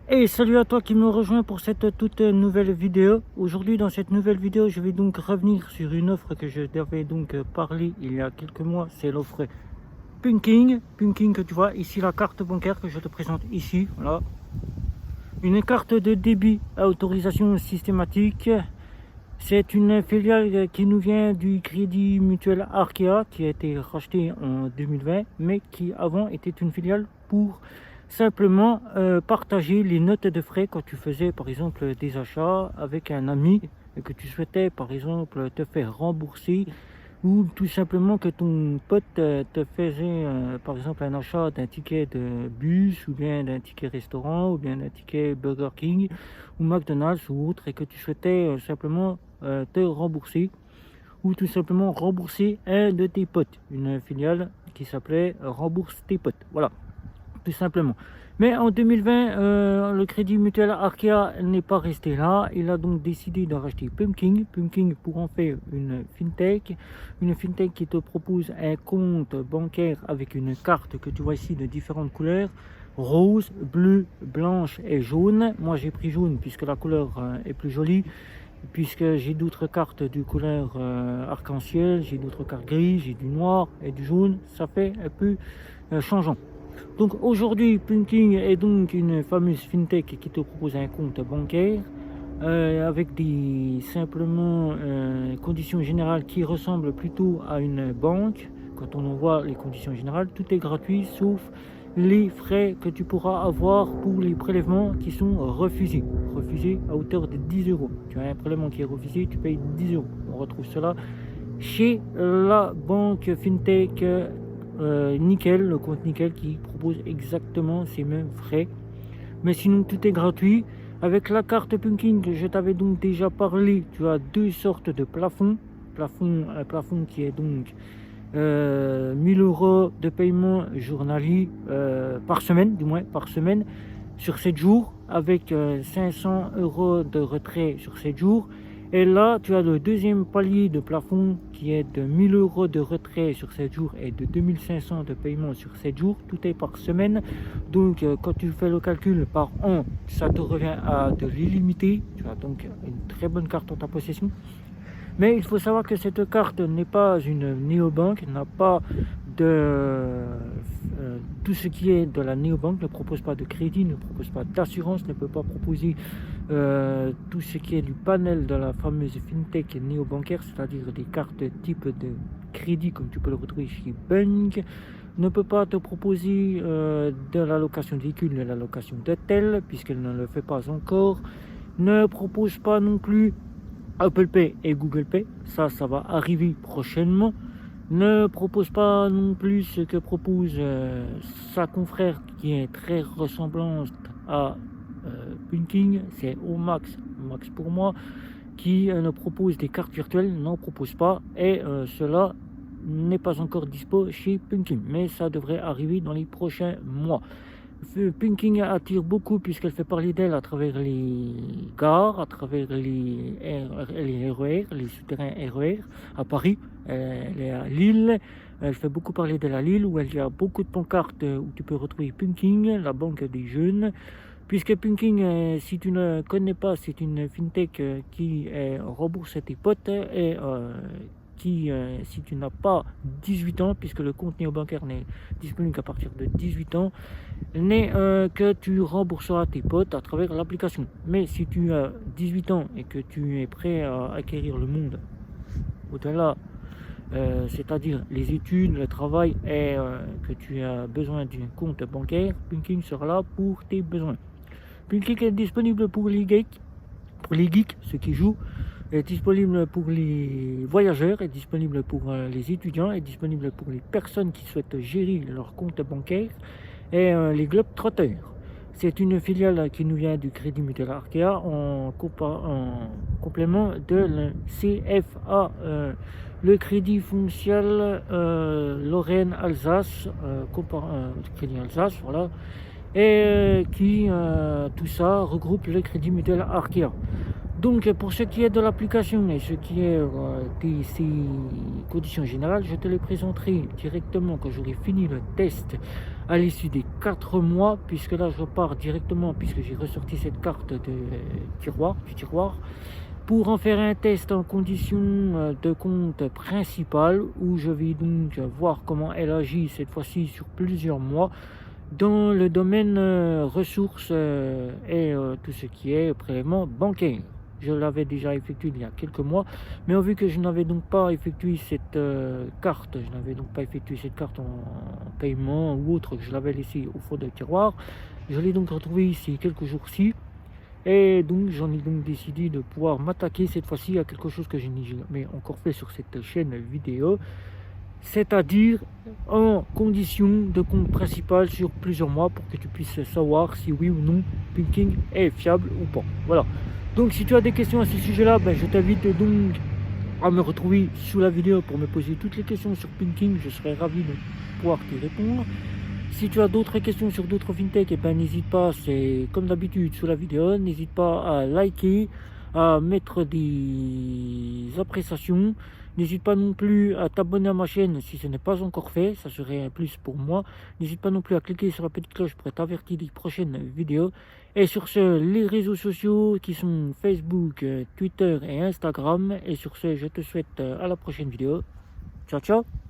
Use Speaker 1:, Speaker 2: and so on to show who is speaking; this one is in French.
Speaker 1: Et salut à toi qui me rejoint pour cette toute nouvelle vidéo. Aujourd'hui, dans cette nouvelle vidéo, je vais donc revenir sur une offre que je t'avais donc parlé il y a quelques mois. C'est l'offre Punking. Punking, que tu vois ici, la carte bancaire que je te présente ici. Voilà. Une carte de débit à autorisation systématique. C'est une filiale qui nous vient du Crédit Mutuel Arkea, qui a été racheté en 2020, mais qui avant était une filiale pour simplement partager les notes de frais quand tu faisais par exemple des achats avec un ami et que tu souhaitais par exemple te faire rembourser, ou tout simplement que ton pote te faisait par exemple un achat d'un ticket de bus, ou bien d'un ticket restaurant, ou bien d'un ticket Burger King ou McDonald's ou autre, et que tu souhaitais simplement te rembourser, ou tout simplement rembourser un de tes potes. Une filiale qui s'appelait Rembourse tes potes. Voilà, tout simplement. Mais en 2020, le Crédit Mutuel Arkea n'est pas resté là. Il a donc décidé de racheter Pumpkin. Pumpkin pour en faire une fintech. Une fintech qui te propose un compte bancaire avec une carte que tu vois ici de différentes couleurs. Rose, bleu, blanche et jaune. Moi j'ai pris jaune puisque la couleur est plus jolie. Puisque j'ai d'autres cartes de couleur arc-en-ciel, j'ai d'autres cartes grises, j'ai du noir et du jaune. Ça fait un peu changeant. Donc aujourd'hui, Punking est donc une fameuse fintech qui te propose un compte bancaire avec des simplement conditions générales qui ressemblent plutôt à une banque. Quand on en voit les conditions générales, tout est gratuit sauf les frais que tu pourras avoir pour les prélèvements qui sont refusés. Refusés à hauteur de 10 euros. Tu as un prélèvement qui est refusé, tu payes 10 euros. On retrouve cela chez la banque fintech Nickel, le compte Nickel qui propose exactement ces mêmes frais. Mais sinon tout est gratuit. Avec la carte Punking que je t'avais donc déjà parlé, tu as deux sortes de plafonds. Un plafond qui est donc 1000 euros de paiement journalier par semaine, du moins par semaine, sur 7 jours, avec 500 euros de retrait sur 7 jours. Et là, tu as le deuxième palier de plafond qui est de 1000 euros de retrait sur 7 jours et de 2500 de paiement sur 7 jours. Tout est par semaine. Donc, quand tu fais le calcul par an, ça te revient à de l'illimité. Tu as donc une très bonne carte en ta possession. Mais il faut savoir que cette carte n'est pas une néobanque, n'a pas de tout ce qui est de la néobanque, ne propose pas de crédit, ne propose pas d'assurance, ne peut pas proposer tout ce qui est du panel de la fameuse fintech néobancaire, c'est-à-dire des cartes type de crédit comme tu peux le retrouver chez Bank, ne peut pas te proposer de la location de véhicule, de la location d'hôtel, puisqu'elle ne le fait pas encore, ne propose pas non plus Apple Pay et Google Pay, ça va arriver prochainement. Ne propose pas non plus ce que propose sa confrère qui est très ressemblante à Punking, c'est Omax, Max pour moi, qui ne propose des cartes virtuelles, n'en propose pas, et cela n'est pas encore dispo chez Punking, mais ça devrait arriver dans les prochains mois. Punking attire beaucoup puisqu'elle fait parler d'elle à travers les gares, à travers les RER, les souterrains RER à Paris. Elle est à Lille. Elle fait beaucoup parler d'elle à Lille où il y a beaucoup de pancartes où tu peux retrouver Punking, la banque des jeunes. Puisque Punking, si tu ne connais pas, c'est une fintech qui rembourse tes potes et qui, si tu n'as pas 18 ans, puisque le compte néobancaire n'est disponible qu'à partir de 18 ans, n'est que tu rembourseras tes potes à travers l'application. Mais si tu as 18 ans et que tu es prêt à acquérir le monde au-delà, c'est-à-dire les études, le travail, et que tu as besoin d'un compte bancaire, Punking sera là pour tes besoins. Punking est disponible pour les geeks, ceux qui jouent, est disponible pour les voyageurs, est disponible pour les étudiants, est disponible pour les personnes qui souhaitent gérer leur compte bancaire, et les globetrotters. C'est une filiale qui nous vient du Crédit Mutuel Arkea en complément de le CFA, le Crédit Foncial Lorraine-Alsace, Crédit Alsace, voilà, et qui tout ça regroupe le Crédit Mutuel Arkea. Donc pour ce qui est de l'application et ce qui est des ces conditions générales, je te les présenterai directement quand j'aurai fini le test à l'issue des 4 mois, puisque là je pars directement, puisque j'ai ressorti cette carte de du tiroir, pour en faire un test en condition de compte principal, où je vais donc voir comment elle agit cette fois-ci sur plusieurs mois dans le domaine ressources et tout ce qui est prélèvement bancaire. Je l'avais déjà effectué il y a quelques mois, mais vu que je n'avais donc pas effectué cette carte, je n'avais donc pas effectué cette carte en paiement ou autre, que je l'avais laissé au fond du tiroir, je l'ai donc retrouvé ici quelques jours-ci, et donc j'en ai donc décidé de pouvoir m'attaquer cette fois-ci à quelque chose que je n'ai jamais encore fait sur cette chaîne vidéo, c'est-à-dire en condition de compte principal sur plusieurs mois, pour que tu puisses savoir si oui ou non Pinking est fiable ou pas. Voilà. Donc si tu as des questions à ce sujet-là, je t'invite donc à me retrouver sous la vidéo pour me poser toutes les questions sur Pinking. Je serai ravi de pouvoir te répondre. Si tu as d'autres questions sur d'autres fintech, n'hésite pas, c'est comme d'habitude sous la vidéo, n'hésite pas à liker, à mettre des appréciations. N'hésite pas non plus à t'abonner à ma chaîne si ce n'est pas encore fait, ça serait un plus pour moi. N'hésite pas non plus à cliquer sur la petite cloche pour être averti des prochaines vidéos. Et sur ce, les réseaux sociaux qui sont Facebook, Twitter et Instagram. Et sur ce, je te souhaite à la prochaine vidéo. Ciao, ciao!